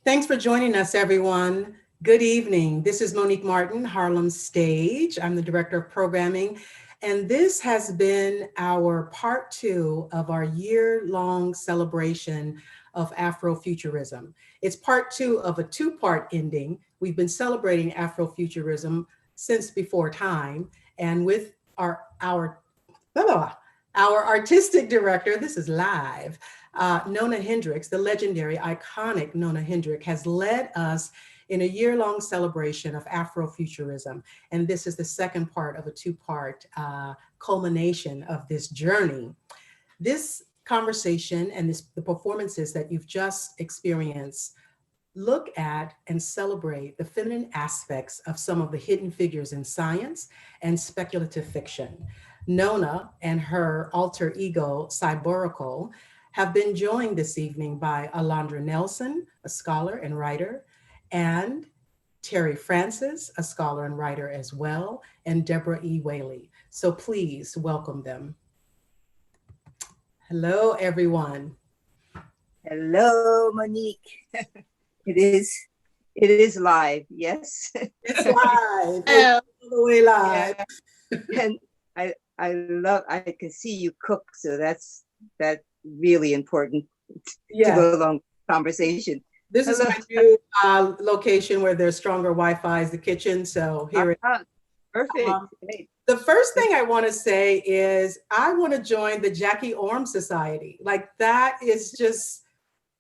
Thanks for joining us, everyone. Good evening. This is Monique Martin, Harlem Stage. I'm the Director of Programming, and this has been our part two of our year-long celebration of Afrofuturism. It's part two of a two-part ending. We've been celebrating Afrofuturism since before time, and with our blah, blah, blah, our artistic director, this is live, Nona Hendricks, the legendary, iconic Nona Hendricks, has led us in a year-long celebration of Afrofuturism. And this is the second part of a two-part culmination of this journey. This conversation and the performances that you've just experienced look at and celebrate the feminine aspects of some of the hidden figures in science and speculative fiction. Nona and her alter ego, Cyborical, have been joined this evening by Alondra Nelson, a scholar and writer, and Terry Francis, a scholar and writer as well, and Deborah E. Whaley. So please welcome them. Hello, everyone. Hello, Monique. It is, it is live. Yes. It's live. It's Oh, all the way live. Yeah. And I love. I can see you cook, so that's really important to Yes. go along with the conversation. This is Hello. my new location where there's stronger Wi-Fi is the kitchen. So here it Ah, perfect. um, Great. The first thing I want to say is I want to join the Jackie Orm Society. Like that is just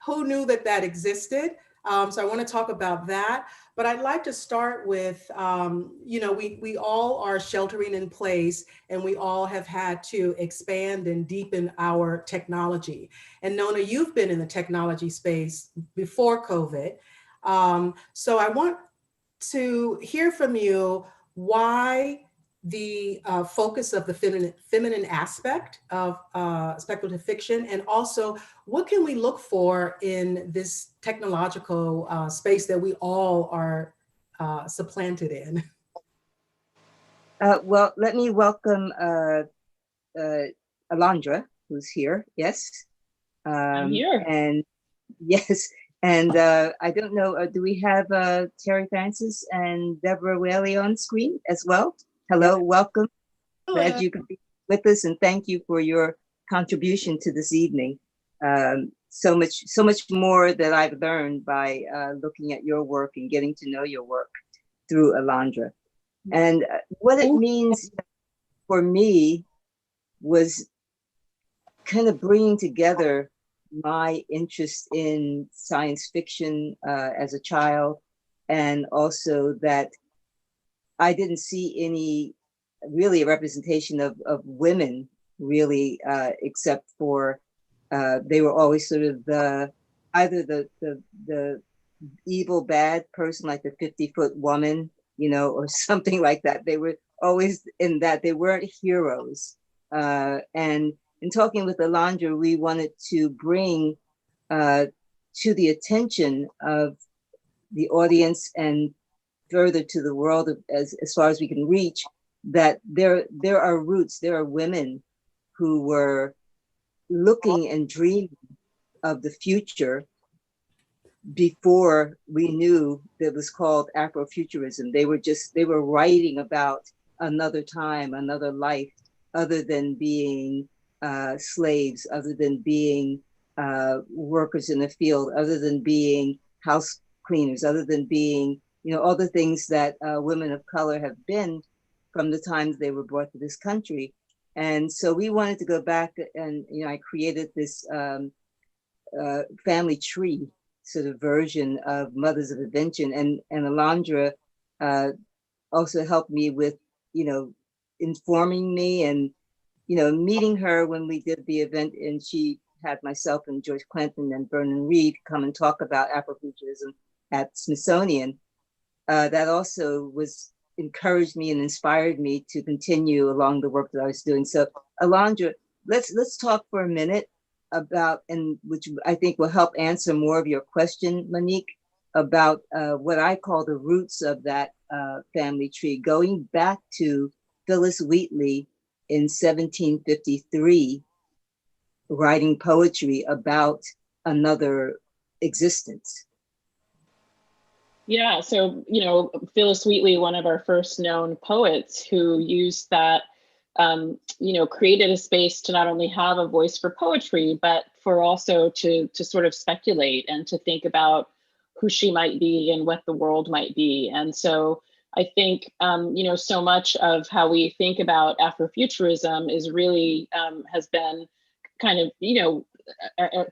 who knew that that existed. So I want to talk about that. But I'd like to start with, we all are sheltering in place and we all have had to expand and deepen our technology. And Nona, you've been in the technology space before COVID. So I want to hear from you why the focus of the feminine aspect of speculative fiction, and also what can we look for in this technological space that we all are supplanted in? Well, let me welcome uh, Alondra, who's here. Yes. I'm here. And yes. And I don't know, do we have Terry Francis and Deborah Whaley on screen as well? Hello, welcome. Hello. Glad you could be with us, and thank you for your contribution to this evening. So much more that I've learned by looking at your work and getting to know your work through Alondra. And what it means for me was kind of bringing together my interest in science fiction as a child, and also that I didn't see any really a representation of women really, except for they were always sort of either the evil bad person, like the 50-foot woman, or something like that. They were always in that. They weren't heroes. And in talking with Alondra, we wanted to bring to the attention of the audience and further to the world as far as we can reach, that there are roots, there are women who were looking and dreaming of the future before we knew that was called Afrofuturism. They were writing about another time, another life, other than being slaves, other than being workers in the field, other than being house cleaners, other than being, all the things that women of color have been from the times they were brought to this country. And so we wanted to go back and, I created this family tree sort of version of Mothers of Invention. And Alondra also helped me with, informing me and, meeting her when we did the event, and she had myself and George Clinton and Vernon Reid come and talk about Afrofuturism at Smithsonian. That also was encouraged me and inspired me to continue along the work that I was doing. So Alondra, let's talk for a minute about, and which I think will help answer more of your question, Monique, about what I call the roots of that family tree, going back to Phyllis Wheatley in 1753, writing poetry about another existence. Yeah, so, Phyllis Wheatley, one of our first known poets who used that, created a space to not only have a voice for poetry, but for also to sort of speculate and to think about who she might be and what the world might be. And so I think, so much of how we think about Afrofuturism is really has been kind of,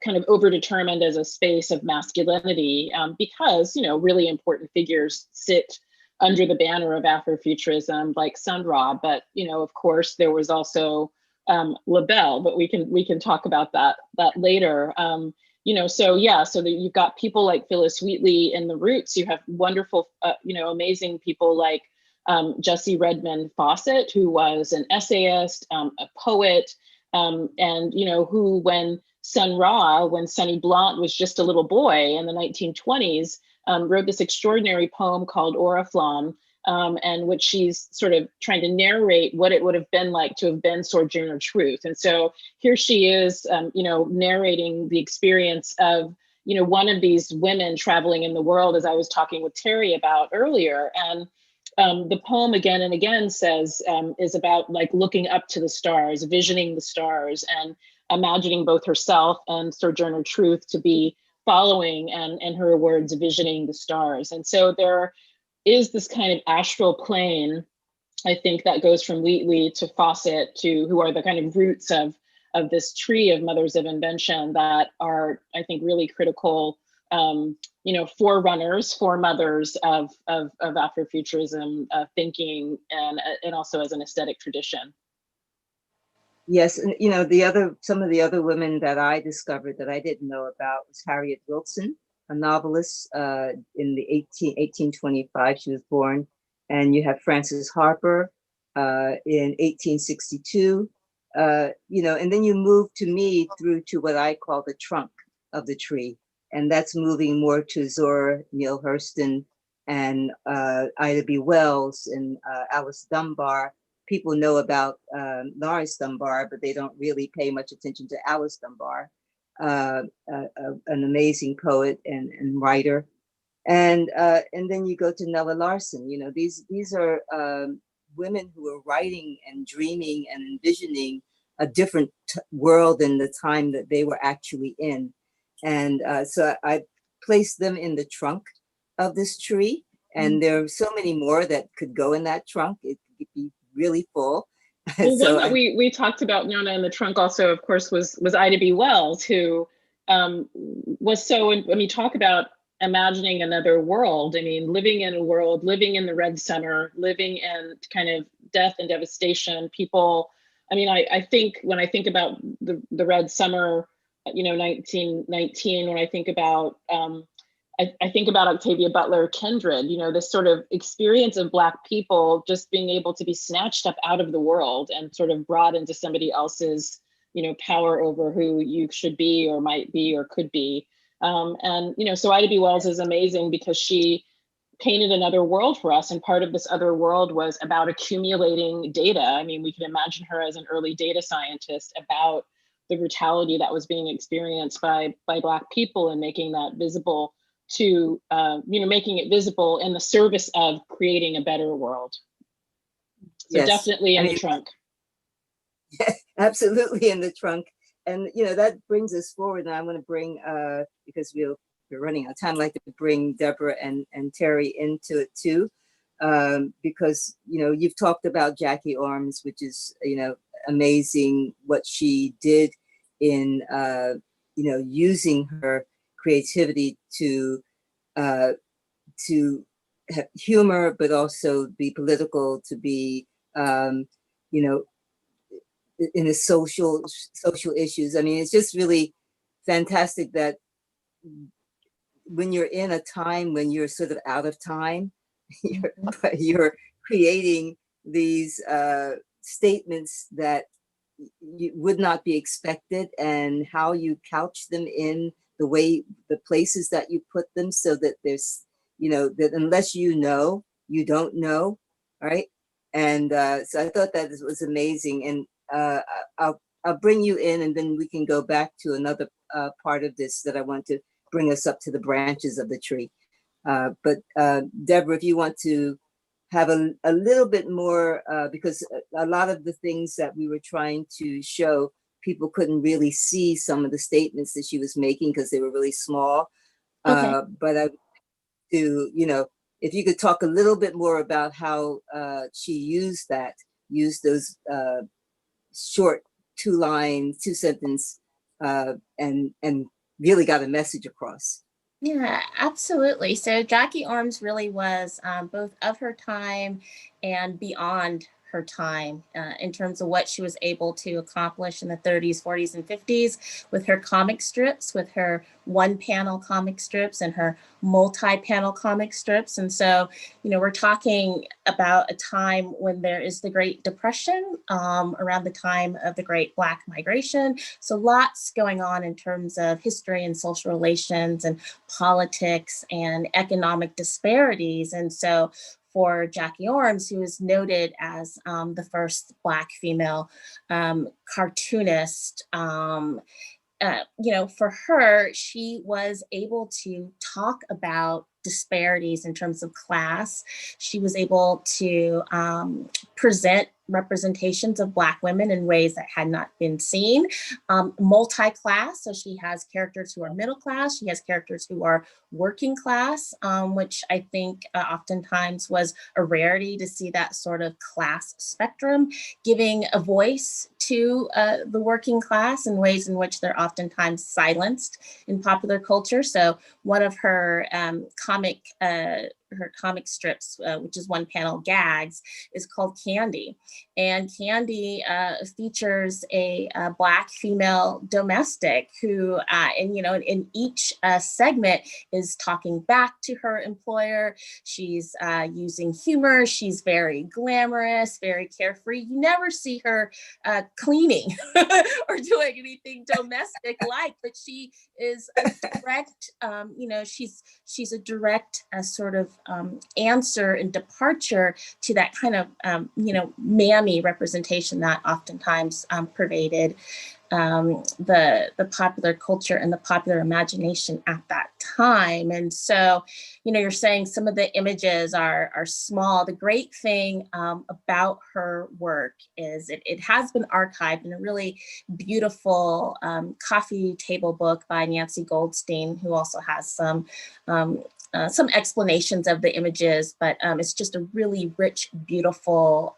kind of overdetermined as a space of masculinity, because really important figures sit under the banner of Afrofuturism, like Sun Ra. But of course, there was also LaBelle, but we can talk about that later. So yeah, so that you've got people like Phyllis Wheatley in the Roots. You have wonderful, amazing people like Jessie Redmond Fawcett, who was an essayist, a poet, and who, when when Sonny Blount was just a little boy in the 1920s, wrote this extraordinary poem called Oriflamme, and which she's sort of trying to narrate what it would have been like to have been Sojourner Truth. And so here she is, narrating the experience of, one of these women traveling in the world, as I was talking with Terry about earlier. And the poem again and again says, is about like looking up to the stars, visioning the stars, and imagining both herself and Sojourner Truth to be following, and in her words, visioning the stars. And so there is this kind of astral plane, I think, that goes from Wheatley to Fawcett, to who are the kind of roots of this tree of mothers of invention that are, I think, really critical, forerunners, foremothers of Afrofuturism thinking, and also as an aesthetic tradition. Yes, and some of the other women that I discovered that I didn't know about was Harriet Wilson, a novelist in the 1825. She was born, and you have Frances Harper in 1862. And then you move to me through to what I call the trunk of the tree, and that's moving more to Zora Neale Hurston and Ida B. Wells and Alice Dunbar. People know about Lawrence Dunbar, but they don't really pay much attention to Alice Dunbar, an amazing poet and writer. And then you go to Nella Larson. These are women who are writing and dreaming and envisioning a different world than the time that they were actually in. And so I placed them in the trunk of this tree. And there are so many more that could go in that trunk. It could be really full. Well, So one that we talked about, Nona, in the trunk also, of course, was Ida B. Wells, who was so, I mean, talk about imagining another world. I mean, living in a world, living in the Red Summer, living in kind of death and devastation. People, I mean, I think when I think about the Red Summer, 1919, when I think about I think about Octavia Butler Kindred, this sort of experience of Black people just being able to be snatched up out of the world and sort of brought into somebody else's, power over who you should be or might be or could be. So Ida B. Wells is amazing because she painted another world for us. And part of this other world was about accumulating data. I mean, we can imagine her as an early data scientist about the brutality that was being experienced by Black people and making that visible to, making it visible in the service of creating a better world. So yes, definitely in the trunk. Yeah, absolutely in the trunk. And, that brings us forward. And I want to bring, because we're running out of time, I'd like to bring Deborah and Terry into it too. Because, you've talked about Jackie Orms, which is, amazing what she did in, using her creativity to have humor, but also be political, to be, in the social issues. I mean, it's just really fantastic that when you're in a time when you're sort of out of time, you're creating these statements that would not be expected, and how you couch them in the places that you put them, so that there's, that unless you don't know, right? And so I thought that was amazing. And I'll bring you in, and then we can go back to another part of this that I want to bring us up to the branches of the tree. But Deborah, if you want to have a little bit more, because a lot of the things that we were trying to show, people couldn't really see some of the statements that she was making because they were really small. Okay. But I to, if you could talk a little bit more about how she used those short 2-line, 2-sentence, and really got a message across. Yeah, absolutely. So Jackie Arms really was both of her time and beyond her time in terms of what she was able to accomplish in the 30s, 40s, and 50s with her comic strips, with her one-panel comic strips and her multi-panel comic strips. And so, we're talking about a time when there is the Great Depression, around the time of the Great Black Migration. So lots going on in terms of history and social relations and politics and economic disparities. And so for Jackie Arms, who is noted as the first Black female cartoonist, for her, she was able to talk about disparities in terms of class. She was able to present representations of Black women in ways that had not been seen. Multi-class, so she has characters who are middle class, she has characters who are working class, which I think oftentimes was a rarity to see that sort of class spectrum, giving a voice to the working class in ways in which they're oftentimes silenced in popular culture. So one of her comic strips, which is one panel gags, is called Candy. And Candy features a Black female domestic who, in each segment is talking back to her employer. She's using humor. She's very glamorous, very carefree. You never see her cleaning or doing anything domestic-like, but she is a direct, she's a direct sort of answer and departure to that kind of, mammy representation that oftentimes pervaded the popular culture and the popular imagination at that time. And so, you're saying some of the images are small. The great thing about her work is it has been archived in a really beautiful coffee table book by Nancy Goldstein, who also has some explanations of the images, but it's just a really rich, beautiful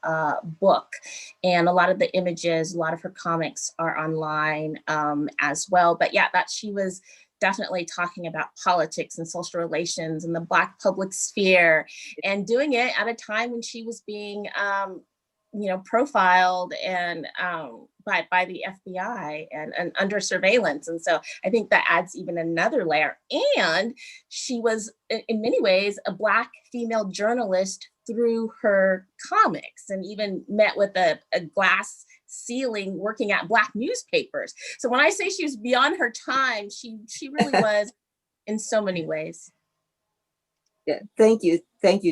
book. And a lot of the images, a lot of her comics are online as well. But yeah, that she was definitely talking about politics and social relations and the Black public sphere, and doing it at a time when she was being profiled and by the FBI and under surveillance. And so I think that adds even another layer. And she was in many ways a Black female journalist through her comics, and even met with a glass ceiling working at Black newspapers. So when I say she was beyond her time, she really was in so many ways. Yeah, thank you,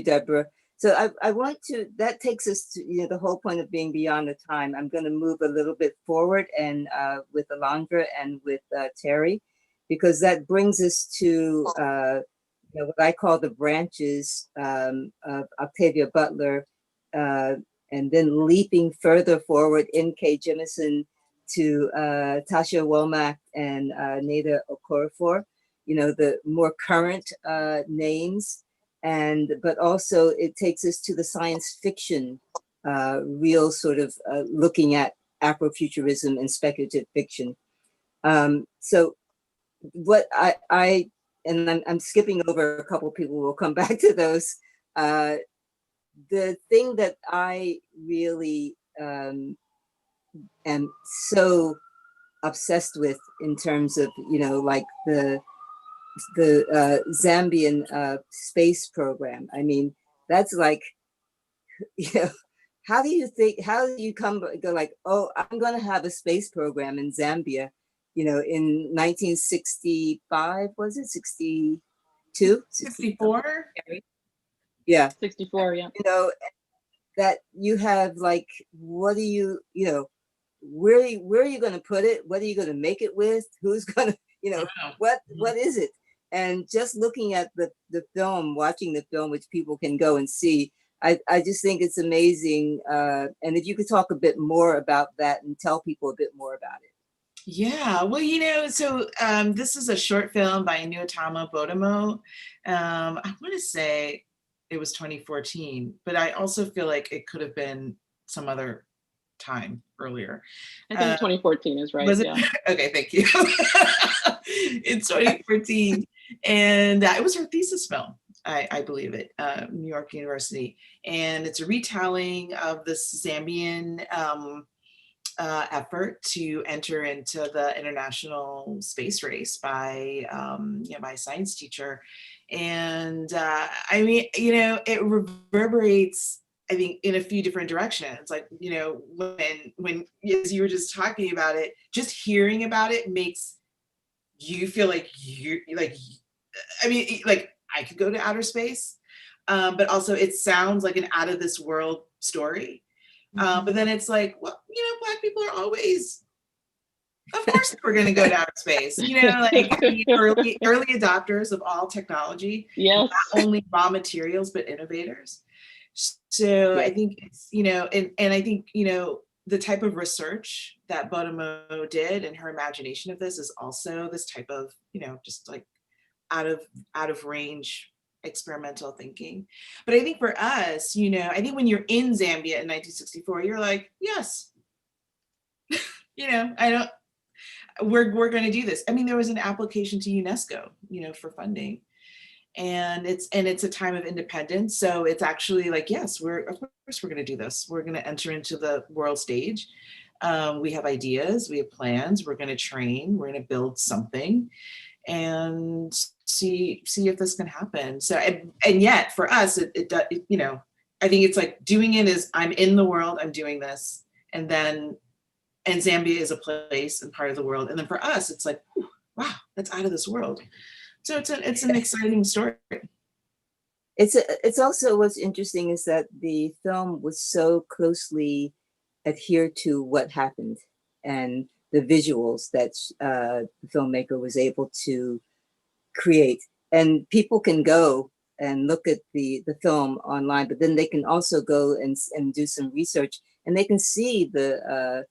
Deborah. So I want to, that takes us to, the whole point of being beyond the time. I'm going to move a little bit forward and with Alondra and with Terry, because that brings us to what I call the branches of Octavia Butler, and then leaping further forward, N.K. Jemisin to Tasha Womack and Neda Okorafor, the more current names. But also it takes us to the science fiction, real sort of looking at Afrofuturism and speculative fiction. So what I'm skipping over a couple people, we'll come back to those. The thing that I really am so obsessed with in terms of, like the Zambian space program. I mean, that's like, how do you go like, oh, I'm going to have a space program in Zambia, in 1965, was it 62? 64? Yeah. 64, yeah. That you have like, what do you, where are you going to put it? What are you going to make it with? Who's going to, what is it? And just looking at the film, watching the film, which people can go and see, I just think it's amazing. And if you could talk a bit more about that and tell people a bit more about it. Yeah, well, so this is a short film by Nuyotama Bodomo. I want to say it was 2014, but I also feel like it could have been some other time earlier. I think 2014 is right. Was it? Yeah. Okay, thank you. It's 2014, and it was her thesis film. I believe it, New York University, and it's a retelling of this Zambian effort to enter into the international space race by by a science teacher. And I mean, it reverberates, I think, in a few different directions. Like, when as you were just talking about it, just hearing about it makes you feel like I could go to outer space, but also it sounds like an out of this world story. But then it's like, well, Black people are always, of course, we're going to go to outer space. Early adopters of all technology, yes, not only raw materials but innovators. So yeah. I think it's, and I think the type of research that Bodomo did and her imagination of this is also this type of just like out of range experimental thinking. But I think for us, I think when you're in Zambia in 1964, you're like, yes, we're going to do this. I mean, there was an application to UNESCO, for funding, and it's a time of independence. So it's actually like, yes, of course we're going to do this. We're going to enter into the world stage. We have ideas, we have plans, we're going to train, we're going to build something and see if this can happen. So, and yet for us, it I think it's like doing it is, I'm in the world, I'm doing this. And Zambia is a place and part of the world. And then for us, it's like, wow, that's out of this world. So it's an exciting story. It's also, what's interesting is that the film was so closely adhered to what happened, and the visuals that the filmmaker was able to create. And people can go and look at the film online, but then they can also go and do some research, and they can see the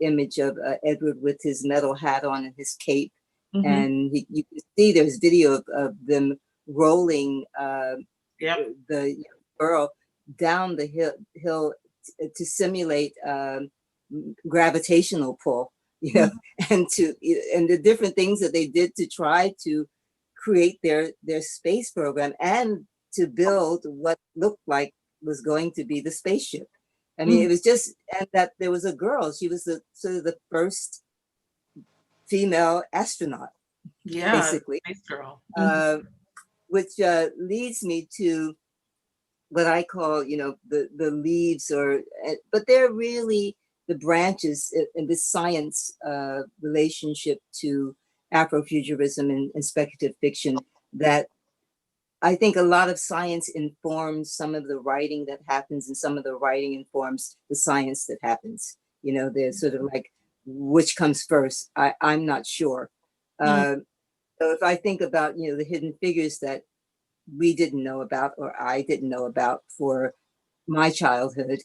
image of Edward with his metal hat on and his cape. Mm-hmm. And you can see there's video of them rolling the girl down the hill to simulate gravitational pull, mm-hmm. and the different things that they did to try to create their space program and to build what looked like was going to be the spaceship. I mean, it was just, and that there was a girl. She was sort of the first female astronaut, basically. Nice girl. Which leads me to what I call, the leaves, but they're really the branches in this science relationship to Afrofuturism and speculative fiction, that I think a lot of science informs some of the writing that happens, and some of the writing informs the science that happens. There's sort of like, which comes first? I'm not sure. So if I think about, the hidden figures that we didn't know about, or I didn't know about for my childhood,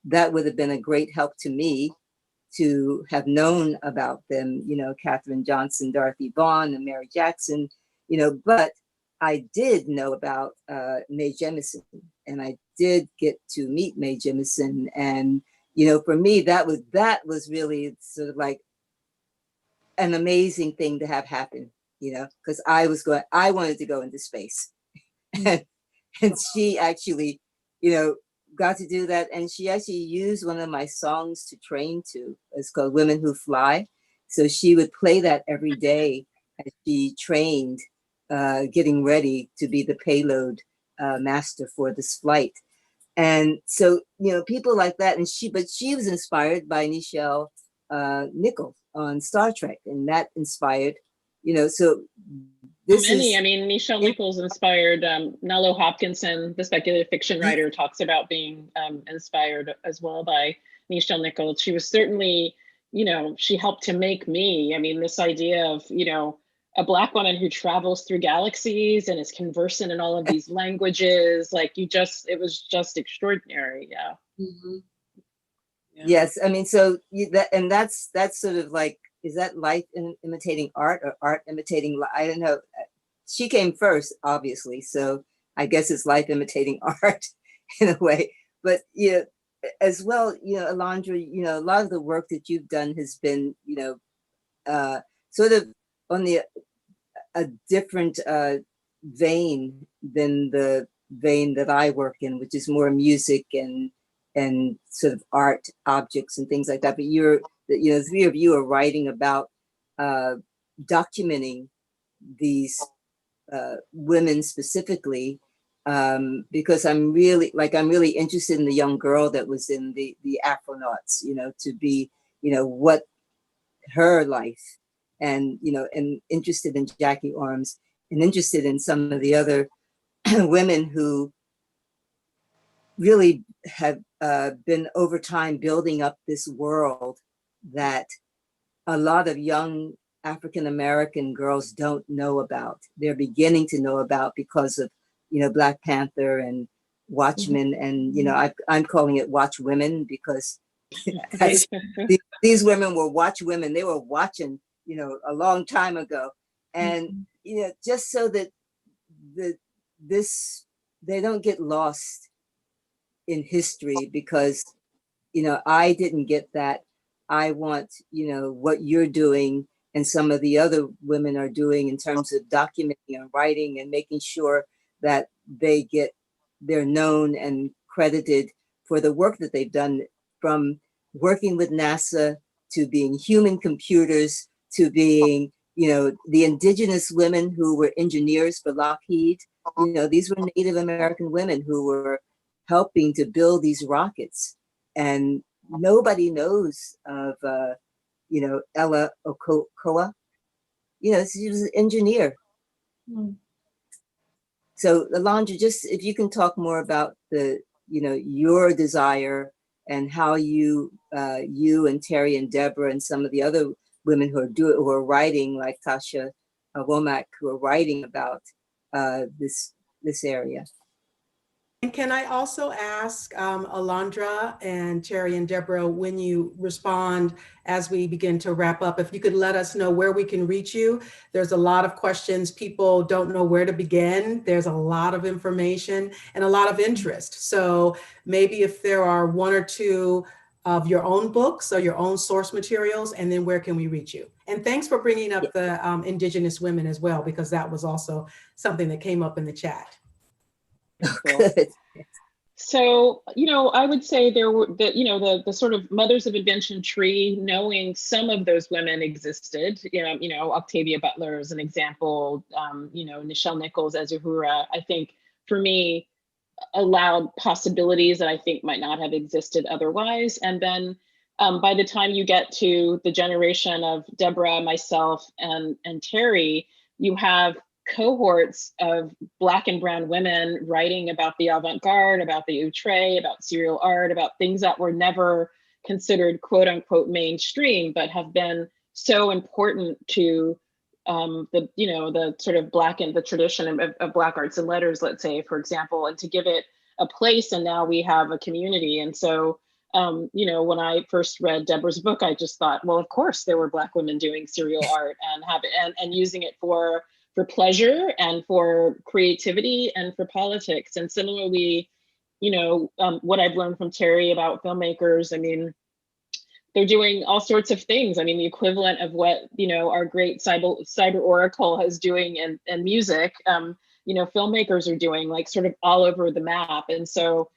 that would have been a great help to me to have known about them, Katherine Johnson, Dorothy Vaughan, and Mary Jackson, but I did know about Mae Jemison, and I did get to meet Mae Jemison. And, for me, that was really sort of like an amazing thing to have happen, because I wanted to go into space. and she actually, got to do that. And she actually used one of my songs to train to. It's called Women Who Fly. So she would play that every day as she trained, getting ready to be the payload master for this flight. And so, people like that. But she was inspired by Nichelle Nichols on Star Trek, and that inspired, so this many. I mean, Nichelle Nichols inspired Nalo Hopkinson, the speculative fiction writer, talks about being inspired as well by Nichelle Nichols. She was certainly, she helped to make me. I mean, this idea of, a Black woman who travels through galaxies and is conversant in all of these languages. Like it was just extraordinary. Yeah. Mhm. Yeah. Yes, I mean, so that's sort of like, is that life imitating art or art imitating life? I don't know. She came first, obviously, so I guess it's life imitating art in a way. But as well, Alondra, a lot of the work that you've done has been, sort of on a different vein than the vein that I work in, which is more music and sort of art objects and things like that. But the three of you are writing about documenting these women specifically, because I'm really interested in the young girl that was in the Afronauts, to be, what her life, and and interested in Jackie Orms, and interested in some of the other women who really have been over time building up this world that a lot of young African American girls don't know about. They're beginning to know about because of Black Panther and Watchmen, and I'm calling it Watch Women because these women were watch women. They were watching, a long time ago, and just so that they don't get lost in history, because I didn't get that. I want what you're doing and some of the other women are doing in terms of documenting and writing and making sure that they're known and credited for the work that they've done, from working with NASA to being human computers to being the indigenous women who were engineers for Lockheed. These were Native American women who were helping to build these rockets, and nobody knows of Ella Okoa. She was an engineer. So Alondra, just if you can talk more about your desire and how you and Terry and Deborah and some of the other women who are writing, like Tasha Womack, who are writing about this area. And can I also ask Alondra and Terry and Deborah, when you respond as we begin to wrap up, if you could let us know where we can reach you. There's a lot of questions. People don't know where to begin. There's a lot of information and a lot of interest. So maybe if there are one or two of your own books or your own source materials, and then where can we reach you? And thanks for bringing up the Indigenous women as well, because that was also something that came up in the chat. Good. So, I would say there were the sort of mothers of invention tree, knowing some of those women existed, Octavia Butler is an example, Nichelle Nichols as Uhura, I think for me allowed possibilities that I think might not have existed otherwise. And then by the time you get to the generation of Deborah, myself, and Terry, you have cohorts of Black and brown women writing about the avant-garde, about the outre, about serial art, about things that were never considered quote unquote mainstream, but have been so important to the sort of Black and the tradition of Black arts and letters, let's say, for example, and to give it a place. And now we have a community. And so, when I first read Deborah's book, I just thought, well, of course there were Black women doing serial art and using it for pleasure and for creativity and for politics. And similarly, what I've learned from Terry about filmmakers, I mean, they're doing all sorts of things. I mean, the equivalent of what, our great cyber oracle is doing in music, filmmakers are doing, like, sort of all over the map. And so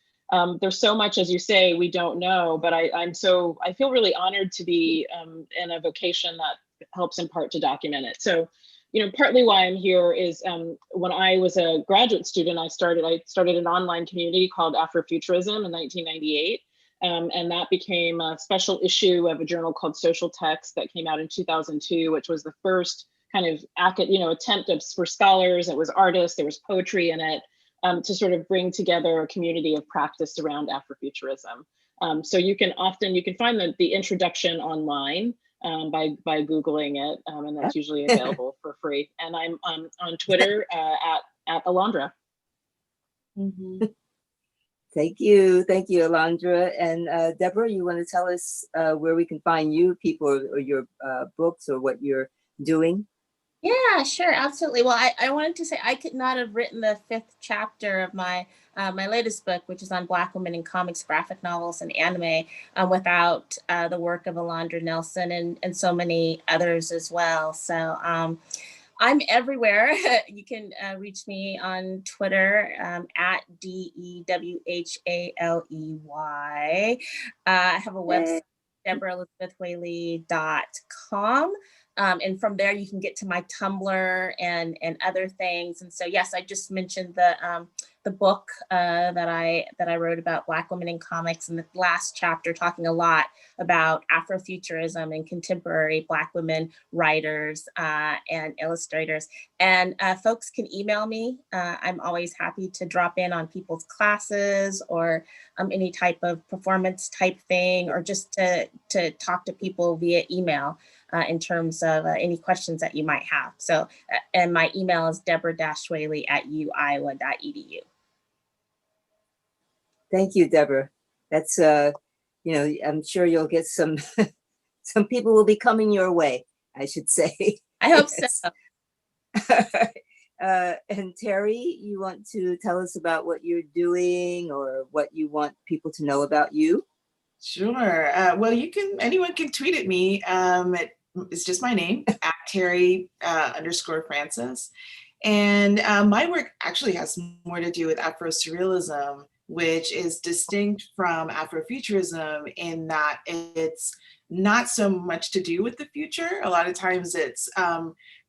there's so much, as you say, we don't know, but I feel really honored to be in a vocation that helps in part to document it. So, partly why I'm here is when I was a graduate student, I started an online community called Afrofuturism in 1998. And that became a special issue of a journal called Social Text that came out in 2002, which was the first kind of attempt for scholars. It was artists, there was poetry in it, to sort of bring together a community of practice around Afrofuturism. So you can find the introduction online. by Googling it, and that's usually available for free. And I'm on Twitter at Alondra. Mhm. Thank you, Alondra. And Deborah, you want to tell us where we can find you, people, or your books, or what you're doing? Yeah, sure, absolutely. Well, I wanted to say I could not have written the 5th chapter of my my latest book, which is on Black women in comics, graphic novels, and anime, without the work of Alondra Nelson and so many others as well. So I'm everywhere. You can reach me on Twitter at DEWHALEY. I have a website, DeborahElizabethWhaley.com. And from there, you can get to my Tumblr and other things. And so, yes, I just mentioned the book that I wrote about Black women in comics in the last chapter, talking a lot about Afrofuturism and contemporary Black women writers and illustrators. And folks can email me. I'm always happy to drop in on people's classes or any type of performance type thing, or just to talk to people via email. In terms of any questions that you might have. So, and my email is deborah-whaley@uiowa.edu. Thank you, Deborah. That's, I'm sure you'll get some people will be coming your way, I should say. I hope so. And Terry, you want to tell us about what you're doing or what you want people to know about you? Sure. Well, anyone can tweet at me. It's just my name, at Terry_Francis. And my work actually has more to do with Afro-Surrealism, which is distinct from Afrofuturism in that it's not so much to do with the future. A lot of times it's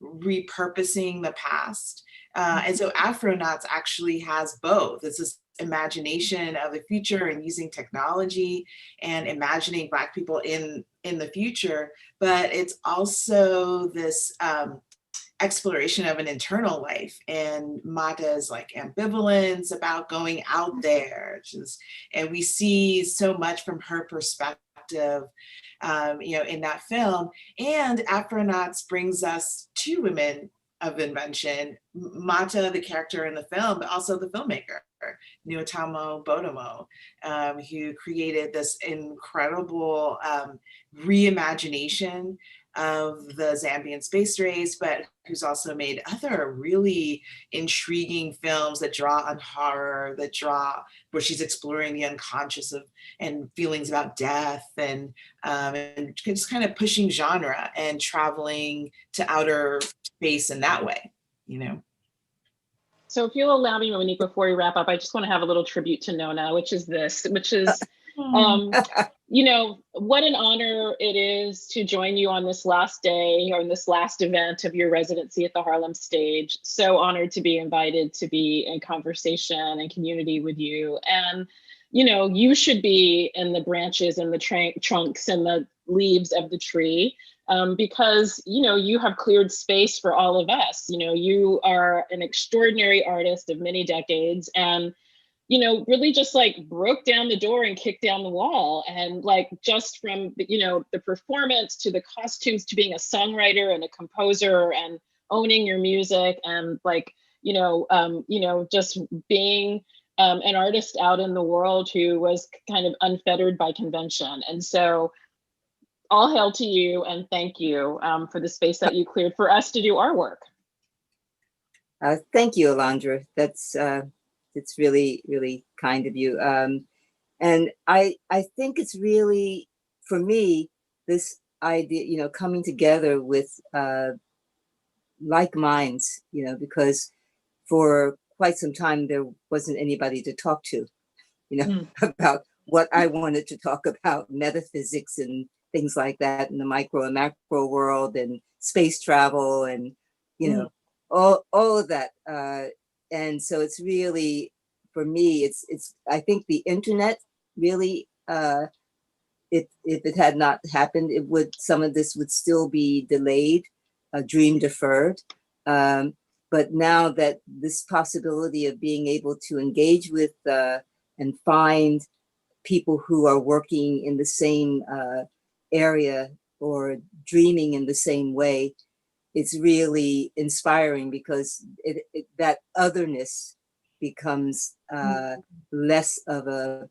repurposing the past. And so Afronauts actually has both. It's this imagination of the future and using technology and imagining Black people in the future, but it's also this exploration of an internal life and Mata's like ambivalence about going out there, and we see so much from her perspective, in that film. And Afronauts brings us 2 women of invention, Mata, the character in the film, but also the filmmaker, Nuotamo Bodomo, who created this incredible reimagination of the Zambian space race, but who's also made other really intriguing films that draw on horror, where she's exploring the unconscious and feelings about death, and just kind of pushing genre and traveling to outer space in that way, So if you'll allow me, Monique, before we wrap up, I just want to have a little tribute to Nona, which is what an honor it is to join you on this last day or in this last event of your residency at the Harlem Stage. So honored to be invited to be in conversation and community with you. And, you should be in the branches and the trunks and the leaves of the tree. Because, you have cleared space for all of us. You are an extraordinary artist of many decades, and, really just like broke down the door and kicked down the wall. And like, just from, the performance to the costumes to being a songwriter and a composer and owning your music and like, just being an artist out in the world who was kind of unfettered by convention. And so, all hail to you, and thank you for the space that you cleared for us to do our work. Thank you, Alondra. That's it's really, really kind of you. And I think it's really, for me, this idea, coming together with like minds, because for quite some time there wasn't anybody to talk to, about what I wanted to talk about, metaphysics and things like that in the micro and macro world, and space travel, and all of that. And so it's really, for me, it's I think the internet really, if it had not happened, some of this would still be delayed, dream deferred. But now that this possibility of being able to engage with and find people who are working in the same area or dreaming in the same way, it's really inspiring because that otherness becomes less of a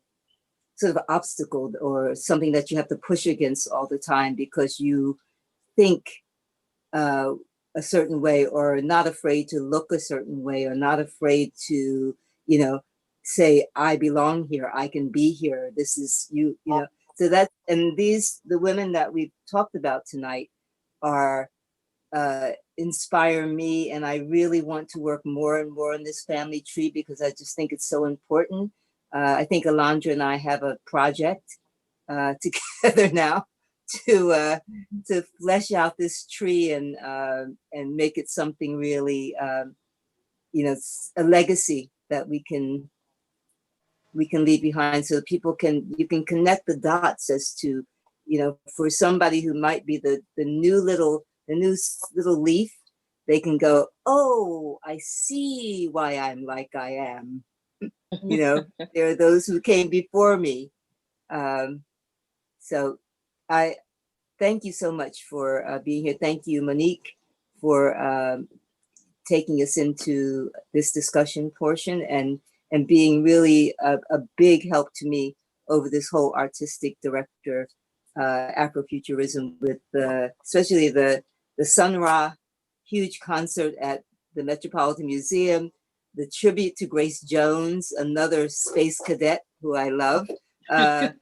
sort of obstacle or something that you have to push against all the time, because you think a certain way, or not afraid to look a certain way, or not afraid to, say, I belong here, I can be here, this is you know. So that, and the women that we've talked about tonight are inspire me, and I really want to work more and more on this family tree because I just think it's so important. I think Alondra and I have a project together now to flesh out this tree and make it something really, a legacy that we can leave behind, so you can connect the dots as to, for somebody who might be the new little leaf, they can go, oh, I see why I'm like I am. There are those who came before me. So I thank you so much for being here. Thank you, Monique, for taking us into this discussion portion and being really a big help to me over this whole artistic director Afrofuturism, with especially the Sun Ra huge concert at the Metropolitan Museum, the tribute to Grace Jones, another space cadet who I love, and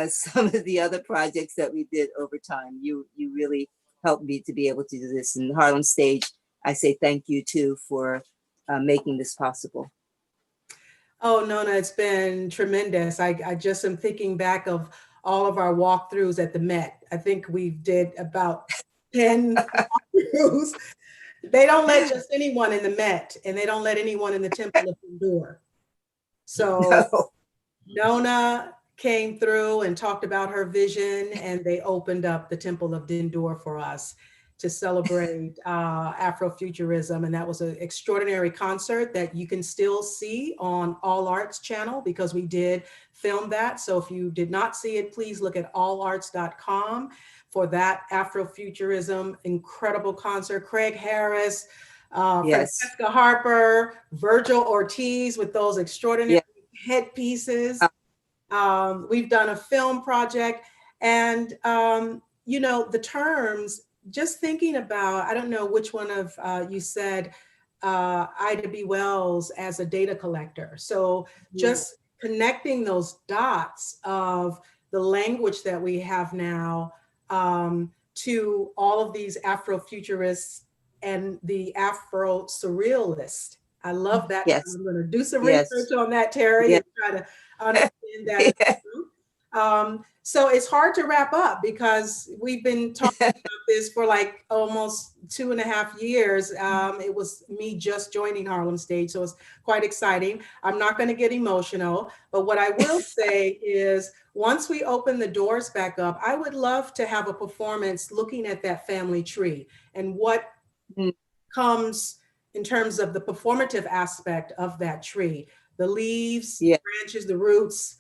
some of the other projects that we did over time. You really helped me to be able to do this. And Harlem Stage, I say thank you too for making this possible. Oh, Nona, it's been tremendous. I just am thinking back of all of our walkthroughs at the Met. I think we did about 10 walkthroughs. They don't let just anyone in the Met, and they don't let anyone in the Temple of Endure. So No. Nona came through and talked about her vision, and they opened up the Temple of Dindor for us to celebrate Afrofuturism. And that was an extraordinary concert that you can still see on All Arts channel, because we did film that. So if you did not see it, please look at allarts.com for that Afrofuturism incredible concert. Craig Harris, Yes. Francesca Harper, Virgil Ortiz with those extraordinary headpieces. We've done a film project, and the terms, just thinking about, I don't know which one of you said Ida B. Wells as a data collector. So just connecting those dots of the language that we have now to all of these Afrofuturists and the Afro-surrealists. I love that. Yes. I'm going to do some research on that, Terry, and try to understand that. So it's hard to wrap up because we've been talking about this for like almost 2.5 years. It was me just joining Harlem Stage, so it's quite exciting. I'm not going to get emotional, but what I will say is once we open the doors back up, I would love to have a performance looking at that family tree and what comes in terms of the performative aspect of that tree, the leaves, branches, the roots,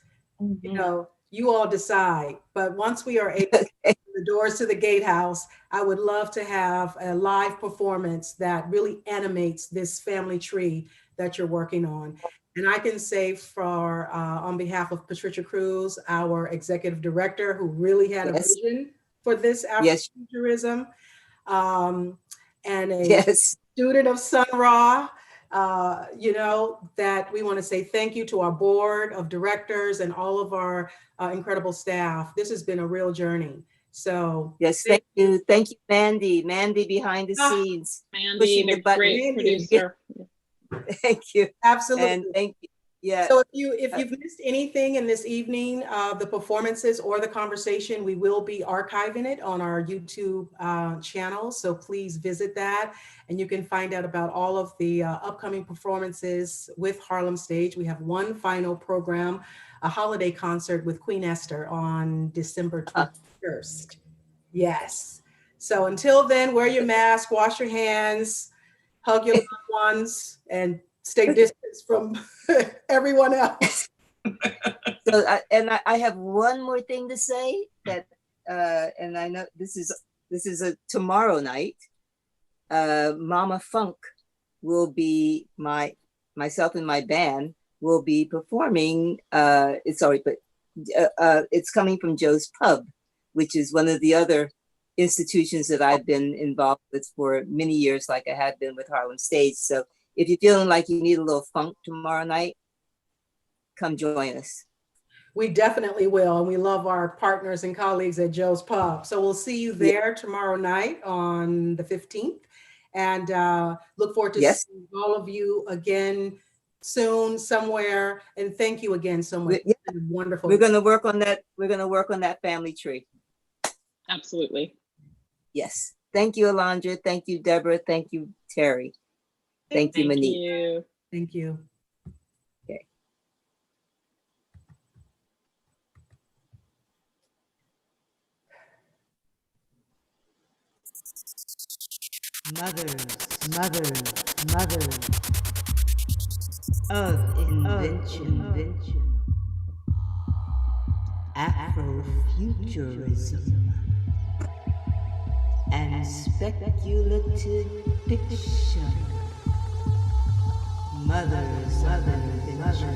you all decide. But once we are able to open the doors to the gatehouse, I would love to have a live performance that really animates this family tree that you're working on. And I can say for on behalf of Patricia Cruz, our executive director, who really had a vision for this Afrofuturism, and a student of Sun Ra, that we want to say thank you to our board of directors and all of our incredible staff. This has been a real journey. So thank you, Mandy behind the scenes, Mandy, the great producer. Thank you. Absolutely. And thank you. Yeah. So if you've missed anything in this evening, the performances or the conversation, we will be archiving it on our YouTube channel. So please visit that, and you can find out about all of the upcoming performances with Harlem Stage. We have one final program, a holiday concert with Queen Esther on December 21st. Yes. So until then, wear your mask, wash your hands, hug your loved ones, and stay distance from everyone else. So, I have one more thing to say, that and I know this is a tomorrow night. Mama Funk will be myself and my band will be performing. It's coming from Joe's Pub, which is one of the other institutions that I've been involved with for many years, like I have been with Harlem Stage. So if you're feeling like you need a little funk tomorrow night, come join us. We definitely will. And we love our partners and colleagues at Joe's Pub. So we'll see you there tomorrow night on the 15th. And look forward to seeing all of you again soon somewhere. And thank you again so much. Wonderful. We're going to work on that. We're going to work on that family tree. Absolutely. Yes. Thank you, Alondra. Thank you, Deborah. Thank you, Terry. Thank you, Monique. You. Thank you. Okay. Mothers of invention. Afrofuturism and speculative fiction. Mothers of invention.